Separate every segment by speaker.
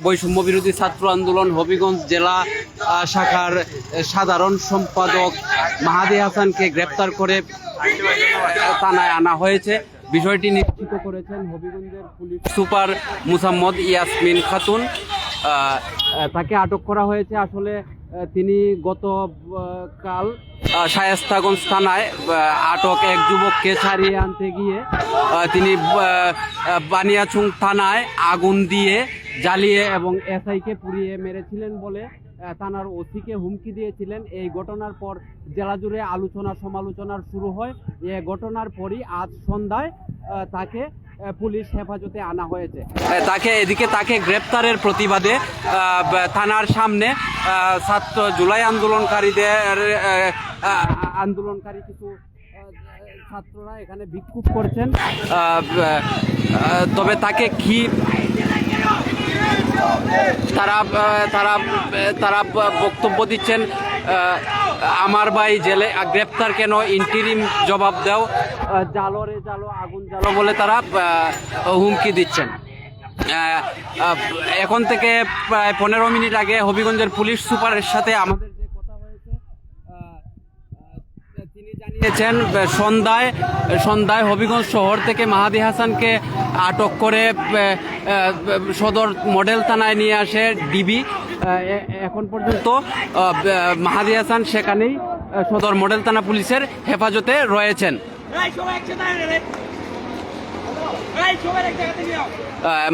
Speaker 1: বৈষম্য বিরোধী ছাত্র আন্দোলন হবিগঞ্জ জেলা শাখার সাধারণ সম্পাদক মাহাদি হাসানকে গ্রেপ্তার করে থানায় আনা হয়েছে। বিষয়টি নিশ্চিত করেছেন হবিগঞ্জের পুলিশ সুপার মুসাম্মদ ইয়াসমিন খাতুন। তাকে আটক করা হয়েছে। আসলে তিনি গতকাল শায়েস্তাগঞ্জ থানায় আটক এক যুবককে ছাড়িয়ে আনতে গিয়ে তিনি বানিয়াচং থানায় আগুন দিয়ে জ্বালিয়ে এবং এসআইকে পুড়িয়ে মেরেছিলেন বলে থানার ওসিকে হুমকি দিয়েছিলেন। এই ঘটনার পর জেলা জুড়ে আলোচনা সমালোচনার শুরু হয়। এই ঘটনার পরই আজ সন্ধ্যায় তাকে পুলিশ হেফাজতে আনা হয়েছে। তাকে গ্রেপ্তারের প্রতিবাদে থানার সামনে জুলাই আন্দোলনকারী কিছু ছাত্ররা এখানে বিক্ষোভ করছেন। তবে তাকে কি তারা বক্তব্য দিচ্ছেন, আমার ভাই জেলে গ্রেপ্তার কেন, ইন্টিরিম জবাব দাও, জালো রে জালো, আগুন জালো বলে তারা হুমকি দিচ্ছেন। এখন থেকে প্রায় 15 মিনিট আগে হবিগঞ্জের পুলিশ সুপারের সাথে আমাদের যে কথা হয়েছে, তিনি জানিয়েছেন সন্ধ্যায় হবিগঞ্জ শহর থেকে মাহাদি হাসানকে আটক করে সদর মডেল থানায় নিয়ে আসে ডিবি। এখন পর্যন্ত মাহাদি হাসান সেখানেই সদর মডেল থানা পুলিশের হেফাজতে রয়েছেন।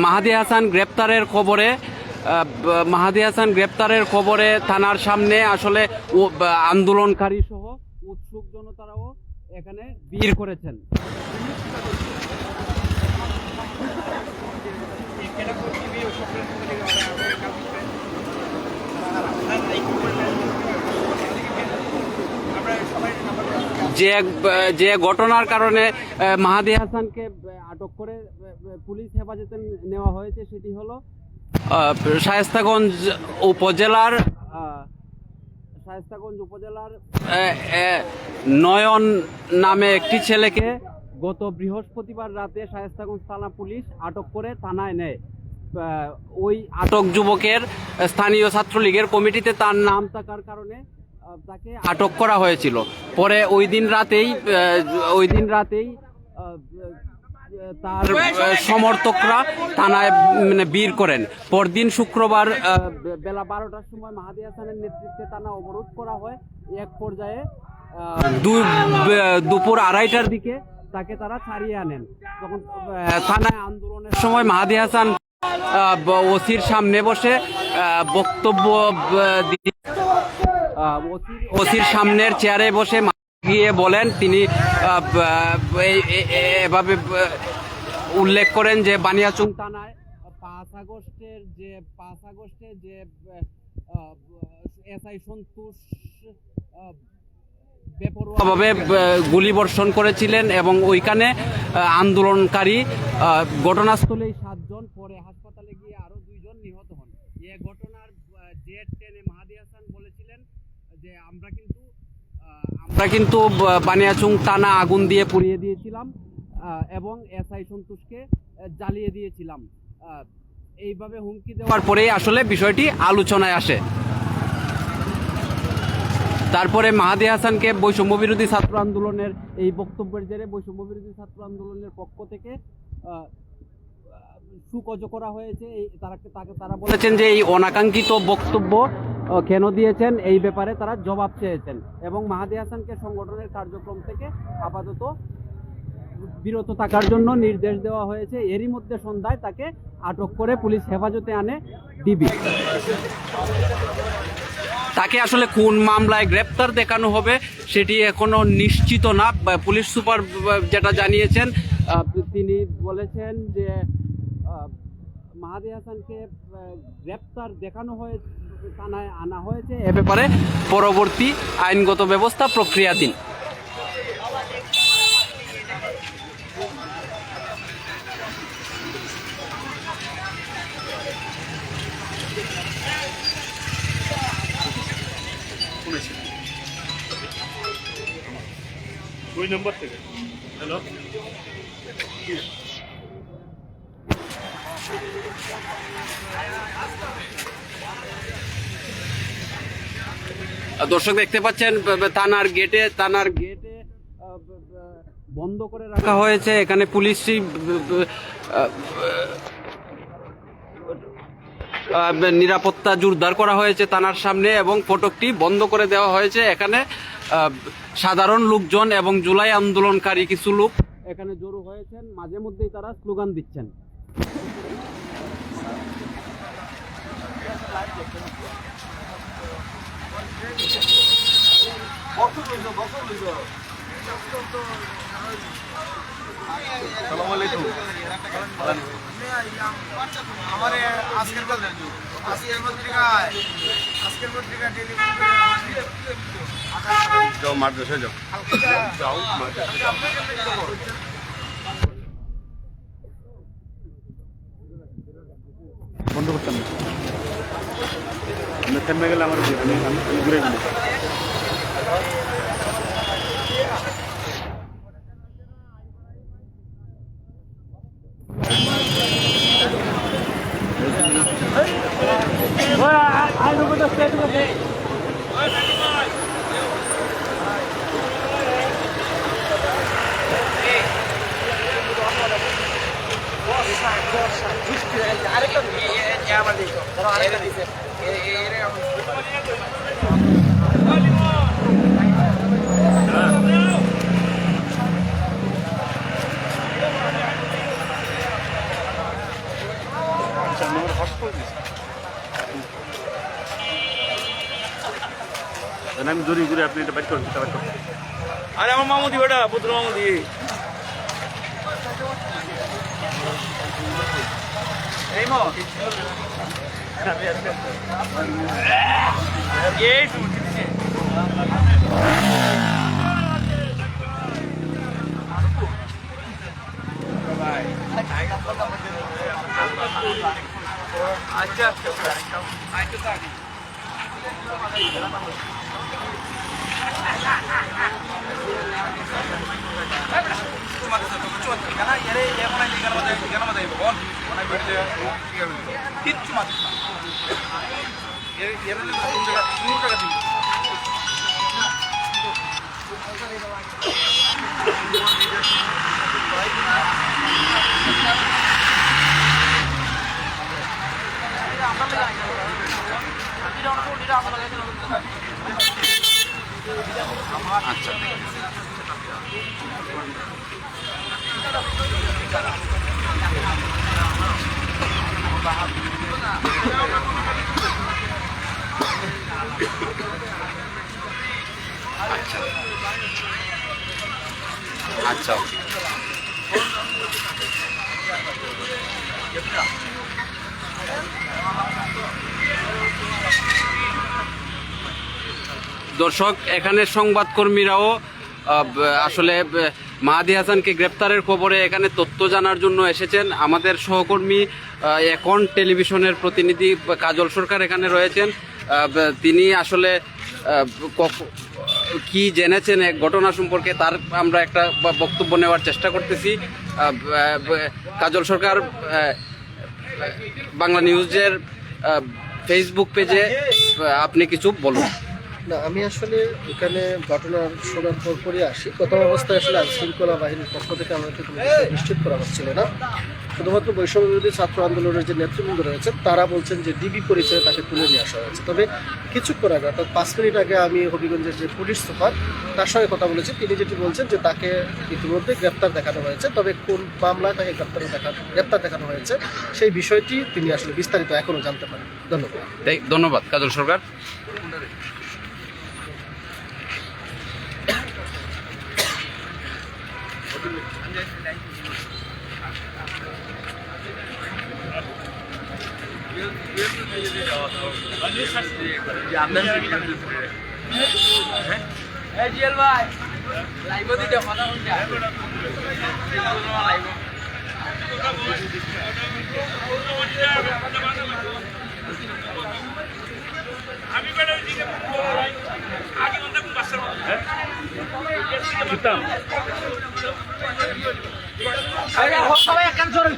Speaker 1: মাহাদি হাসান গ্রেপ্তারের খবরে থানার সামনে আসলে আন্দোলনকারী সহ উৎসুক জনতারাও এখানে ভিড় করেছেন। যে ঘটনার কারণে মাহাদি হাসানকে আটক করে পুলিশ হেফাজতে নেওয়া হয়েছে সেটি হলো শায়েস্তাগঞ্জ উপজেলার নয়ন নামে একটি ছেলেকে গত বৃহস্পতিবার রাতে শায়েস্তাগঞ্জ থানা পুলিশ আটক করে থানায় নেয়। ওই আটক যুবকের স্থানীয় ছাত্রলীগের কমিটিতে তার নাম থাকার কারণে তাকে আটক করা হয়েছিল। পরে ওই দিন রাতেই তার সমর্থকরা থানায় ভিড় করেন। পরদিন শুক্রবার বেলা 12টার সময় মাহাদি হাসানের নেতৃত্বে থানা অবরোধ করা হয়। এক পর্যায়ে দুপুর 2:30টার দিকে তাকে তারা ছাড়িয়ে আনেন। তখন থানায় আন্দোলনের সময় মাহাদি হাসান ওসির সামনে বসে বক্তব্য ওসির সামনের চেয়ারে বসে গিয়ে বলেন, তিনি এভাবে উল্লেখ করেন যে বানিয়াচং থানায় 5 আগস্টে যে এসআই সন্তোষ বেপরোয়াভাবে গুলিবর্ষণ করেছিলেন এবং ওইখানে আন্দোলনকারী ঘটনাস্থলেই 7 জন, পরে হাসপাতালে গিয়ে আরো 2 জন নিহত হন। এই ঘটনার জের টেনে মাহাদি হাসান বলেছিলেন যে আমরা কিন্তু বানিয়াচং থানা আগুন দিয়ে পুড়িয়ে দিয়েছিলাম এবং এসআই সন্তোষকে জ্বালিয়ে দিয়েছিলাম। এইভাবে হুমকি দেওয়ার পরেই আসলে বিষয়টি আলোচনায় আসে। তারপরে মাহাদি হাসানকে বৈষম্য বিরোধী ছাত্র আন্দোলনের এই বক্তব্যের জেরে বৈষম্য বিরোধী ছাত্র আন্দোলনের পক্ষ থেকে সুকজ করা হয়েছে। তারা বলেছেন যে এই অনাকাঙ্ক্ষিত বক্তব্য কেন দিয়েছেন, এই ব্যাপারে তারা জবাব চেয়েছেন এবং মাহাদি হাসানকে সংগঠনের কার্যক্রম থেকে আপাতত বিরত থাকার জন্য নির্দেশ দেওয়া হয়েছে। এরই মধ্যে সন্ধ্যায় তাকে আটক করে পুলিশ হেফাজতে আনে ডিবি। তাকে আসলে কোন মামলায় গ্রেপ্তার দেখানো হবে সেটি এখনো নিশ্চিত না। পুলিশ সুপার যেটা জানিয়েছেন, তিনি বলেছেন যে মাহাদি হাসানকে গ্রেপ্তার দেখানো হয়েছে, থানায় আনা হয়েছে। এ ব্যাপারে পরবর্তী আইনগত ব্যবস্থা প্রক্রিয়াধীন।
Speaker 2: দুই নম্বর থেকে হ্যালো
Speaker 1: দর্শক দেখতে পাচ্ছেন থানার গেটে বন্ধ করে রাখা হয়েছে। এখানে পুলিশই নিরাপত্তা জোরদার করা হয়েছে থানার সামনে এবং ফটকটি বন্ধ করে দেওয়া হয়েছে। এখানে সাধারণ লোকজন এবং জুলাই আন্দোলনকারী কিছু লোক এখানে জড়ো হয়েছেন, মাঝে মধ্যেই তারা স্লোগান দিচ্ছেন।
Speaker 2: যাও মাদ্রাসায় যাও। বন্ধ করতাম না, থেমে গেলে আমার ঘুরে গেল। আমি জোরি জোরে আপনি এটা বাইক করেন। আরে আমার মামুদি বেটা, পুত্র মামুদি। আচ্ছা আচ্ছা দর্শক, এখানে সংবাদকর্মীরাও আসলে মাহাদী হাসানকে গ্রেপ্তারের খবরে এখানে তথ্য জানার জন্য এসেছেন। আমাদের সহকর্মী এখন টেলিভিশনের প্রতিনিধি কাজল সরকার এখানে রয়েছেন। তিনি আসলে কি জেনেছেন এক ঘটনা সম্পর্কে তার আমরা একটা বক্তব্য নেওয়ার চেষ্টা করতেছি। কাজল সরকার, বাংলা নিউজের ফেসবুক পেজে আপনি কিছু বলুন।
Speaker 3: না, আমি আসলে এখানে ঘটনার শোনার পরপরই আসি। প্রথম অবস্থায় আসলে আইনশৃঙ্খলা বাহিনীর পক্ষ থেকে আমাকে কোনো কিছু নিশ্চিত করা হচ্ছিল না। শুধুমাত্র বৈষম্য বিরোধী ছাত্র আন্দোলনের যে নেতৃবৃন্দ রয়েছেন তারা বলছেন যে ডিবি পরিচয়ে তাকে তুলে নিয়ে আসা হয়েছে। তবে কিছুক্ষণ আগে, অর্থাৎ 5 মিনিট আগে আমি হবিগঞ্জের যে পুলিশ সুপার তার সঙ্গে কথা বলেছি। তিনি যেটি বলছেন যে তাকে ইতিমধ্যে গ্রেপ্তার দেখানো হয়েছে, তবে কোন মামলায় তাকে গ্রেপ্তার দেখানো হয়েছে সেই বিষয়টি তিনি আসলে বিস্তারিত এখনও জানতে পারেন। ধন্যবাদ।
Speaker 1: ধন্যবাদ কাজল সরকার।
Speaker 4: সবাই একখান সরে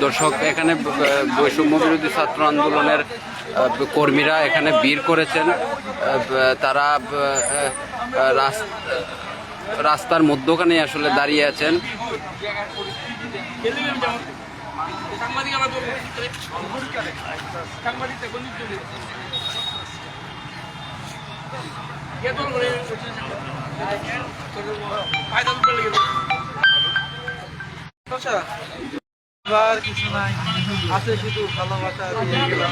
Speaker 2: দর্শক, এখানে বৈষম্য বিরোধী ছাত্র আন্দোলনের কর্মীরা এখানে ভিড় করেছেন। তারা রাস্তার মধ্যখানে আসলে দাঁড়িয়ে আছেন।
Speaker 4: কিছু নাই আছে, শুধু ভালোবাসা দিয়ে গেলাম।